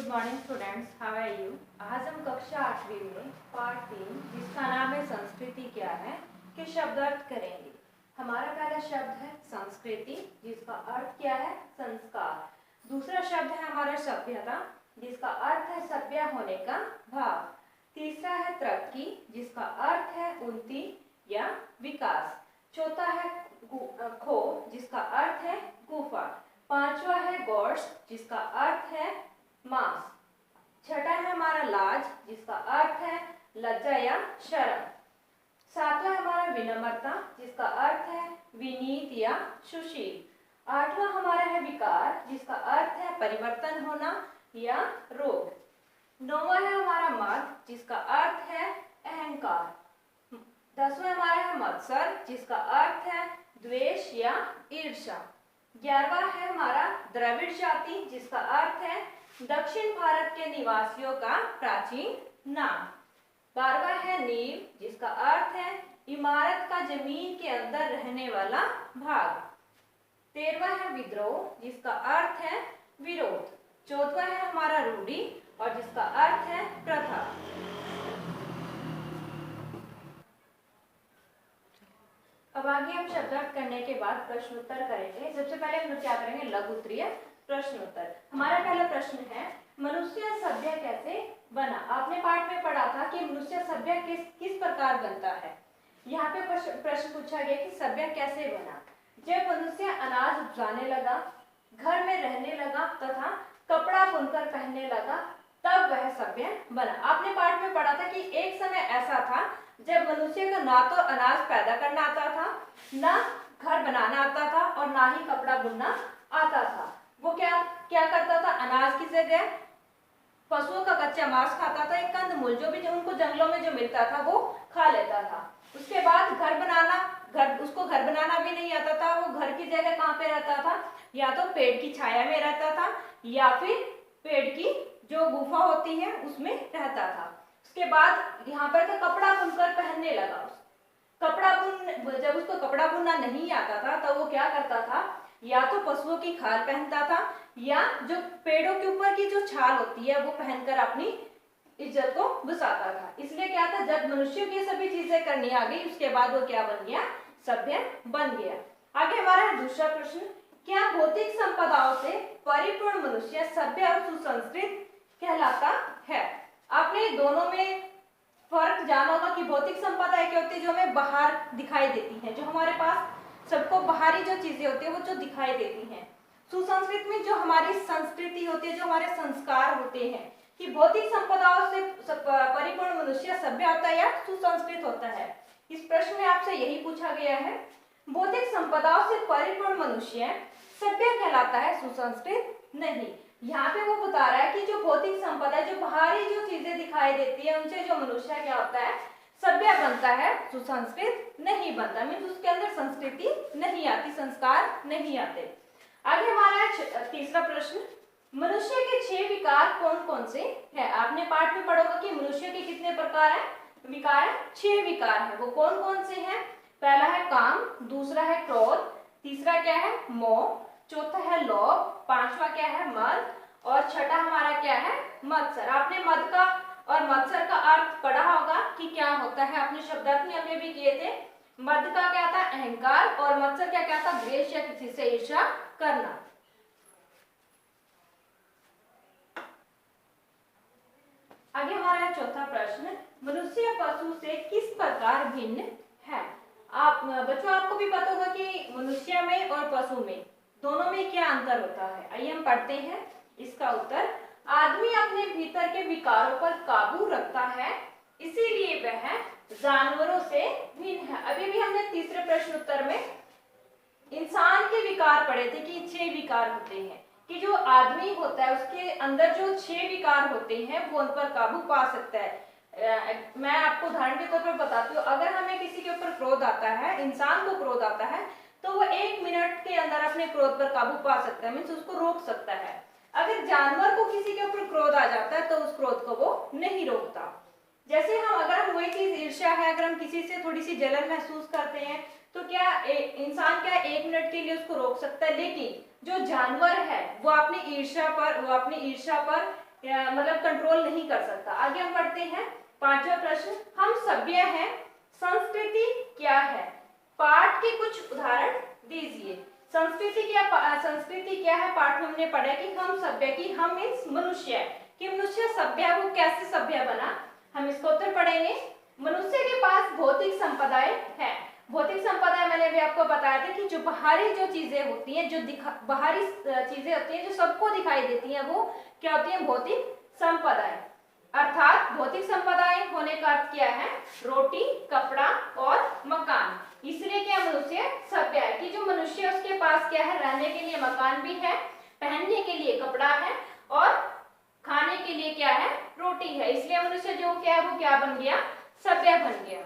Morning students, how are you. आज हम कक्षा 8वीं में पार्ट 3 जिसका नाम है संस्कृति क्या है के शब्द अर्थ करेंगे। हमारा पहला शब्द है संस्कृति जिसका अर्थ क्या है संस्कार। दूसरा शब्द है हमारा सभ्यता जिसका अर्थ है सभ्य होने का भाव। तीसरा है तरक्की जिसका अर्थ है उन्नति या विकास। चौथा है खो जिसका अर्थ है गुफा। पांचवा है गोश्त जिसका अर्थ है मांस। छठा है हमारा लाज जिसका अर्थ है लज्जा या शर्म। सातवां हमारा विनम्रता जिसका अर्थ है विनीत या सुशील। आठवां हमारा है विकार जिसका अर्थ है परिवर्तन होना या रोग। नौवां है हमारा मद जिसका अर्थ है अहंकार। 10वां हमारा है मत्सर जिसका अर्थ है द्वेष या ईर्ष्या। 11वां है हमारा द्रविड़ जाति जिसका अर्थ है दक्षिण भारत के निवासियों का प्राचीन नाम। 12वां है नींव जिसका अर्थ है इमारत का जमीन के अंदर रहने वाला भाग। 13वां है विद्रोह जिसका अर्थ है विरोध। 14वां है हमारा रूढ़ि और जिसका अर्थ है प्रथा। अब आगे हम शब्दार्थ करने के बाद प्रश्न उत्तर करेंगे। सबसे पहले हम क्या करेंगे, लघु उत्तरीय प्रश्न उत्तर। हमारा पहला प्रश्न है मनुष्य सभ्य कैसे बना। आपने पाठ में पढ़ा था कि मनुष्य सभ्य किस प्रकार बनता है। यहाँ पे प्रश्न पूछा गया कि सभ्य कैसे बना। जब मनुष्य अनाज उपजाने लगा, घर में रहने लगा तथा कपड़ा बुनकर पहनने लगा, तब वह सभ्य बना। आपने पाठ में पढ़ा था कि एक समय ऐसा था जब मनुष्य को ना तो अनाज पैदा करना आता था, ना घर बनाना आता था और ना ही कपड़ा बुनना आता था। वो क्या करता था, अनाज की जगह पशुओं का कच्चा मांस खाता था, एक कंदमूल जो भी उनको जंगलों में जो मिलता था वो खा लेता था। उसके बाद उसको घर बनाना भी नहीं आता था। वो घर की जगह कहाँ पे रहता था, या तो पेड़ की छाया में रहता था या फिर पेड़ की जो गुफा होती है उसमें रहता था। उसके बाद यहाँ पर तो कपड़ा बुनकर पहनने लगा। जब उसको कपड़ा बुनना नहीं आता था तो वो क्या करता था, या तो पशुओं की खाल पहनता था या जो पेड़ों के ऊपर की जो छाल होती है वो पहनकर अपनी इज्जत को बचाता था। इसलिए क्या था, जब मनुष्य की सभी चीजें करनी आ गई उसके बाद वो क्या बन गया, सभ्य बन गया। आगे हमारा दूसरा प्रश्न, क्या भौतिक संपदाओं से परिपूर्ण मनुष्य सभ्य और सुसंस्कृत कहलाता है। आपने दोनों में फर्क जाना होगा कि भौतिक संपदा क्या होती है, जो हमें बाहर दिखाई देती है, जो हमारे पास सबको बाहरी जो चीजें होती है वो जो दिखाई देती हैं। सुसंस्कृत में जो हमारी संस्कृति होती है, जो हमारे संस्कार होते हैं। कि भौतिक संपदाओं से परिपूर्ण मनुष्य सभ्य होता है या सुसंस्कृत होता है। इस प्रश्न में आपसे यही पूछा गया है। भौतिक संपदाओं से परिपूर्ण मनुष्य सभ्य कहलाता है, सुसंस्कृत नहीं। यहाँ पे वो बता रहा है कि जो भौतिक संपदा, जो बाहरी जो चीजें दिखाई देती है उनसे जो मनुष्य क्या होता है, सभ्य बनता है, सुसंस्कृत नहीं बनता। मीन्स उसके अंदर संस्कृति नहीं आती, संस्कार नहीं आते। आगे हमारा तीसरा प्रश्न, मनुष्य के 6 विकार कौन कौन से हैं। आपने पाठ में पढ़ा होगा कि मनुष्य के कितने प्रकार है, विकार, 6 विकार है। वो कौन कौन से हैं। पहला है काम, दूसरा है क्रोध, तीसरा क्या है मोह, चौथा है लोभ, पांचवा क्या है मद और छठा हमारा क्या है मत्सर। आपने मद का और मत्सर का अर्थ पढ़ा होगा कि क्या होता है, अपने शब्दार्थ में हमने भी किए थे। मद का क्या था, अहंकार, और मत्सर क्या था, द्वेष या किसी से ईर्ष्या करना। आगे हमारा चौथा प्रश्न, मनुष्य पशु से किस प्रकार भिन्न है। बच्चों आपको भी पता होगा कि मनुष्य में और पशु में दोनों में क्या अंतर होता है। आइए हम पढ़ते हैं इसका उत्तर। आदमी अपने भीतर के विकारों पर काबू रखता है, इसीलिए वह जानवरों से भिन्न है। अभी भी हमने तीसरे प्रश्न उत्तर में इंसान के विकार पढ़े थे कि 6 विकार होते हैं, कि जो आदमी होता है उसके अंदर जो 6 विकार होते हैं वो उन पर काबू पा सकता है। मैं आपको उदाहरण के तौर पर बताती हूँ। अगर हमें किसी के ऊपर क्रोध आता है, इंसान को क्रोध आता है, तो वो 1 मिनट के अंदर अपने क्रोध पर काबू पा सकता है, मीन्स उसको रोक सकता है। अगर जानवर को किसी के ऊपर क्रोध आ जाता है तो उस क्रोध को वो नहीं रोकता। जैसे अगर हम वही चीज ईर्ष्या है, अगर हम किसी से थोड़ी सी जलन महसूस करते हैं तो क्या इंसान क्या 1 मिनट के लिए उसको रोक सकता है, लेकिन जो जानवर है वो अपनी ईर्ष्या पर मतलब कंट्रोल नहीं कर सकता। आगे हम पढ़ते हैं पांचवा प्रश्न, हम सभ्य हैं, संस्कृति क्या है? पाठ के कुछ उदाहरण दीजिए। संस्कृति क्या है? पाठ में हमने पढ़ा कि हम सभ्य की, हम मीन्स मनुष्य, कि मनुष्य सभ्य, वो कैसे सभ्य बना, हम इसको उत्तर पढ़ेंगे। मनुष्य के पास भौतिक संपदाएं है। भौतिक संपदा मैंने अभी आपको बताया था कि जो बाहरी जो चीजें होती हैं, जो बाहरी चीजें होती हैं जो सबको दिखाई देती हैं, वो क्या होती है? भौतिक संपदाएं। अर्थात भौतिक संपदाएं होने का अर्थ क्या है? रोटी, कपड़ा और मकान। इसलिए क्या मनुष्य सभ्य है कि जो मनुष्य उसके पास क्या है? रहने के लिए मकान भी है, पहनने के लिए कपड़ा है और खाने के लिए क्या है? रोटी है। इसलिए मनुष्य जो क्या है वो क्या बन गया? सभ्य बन गया।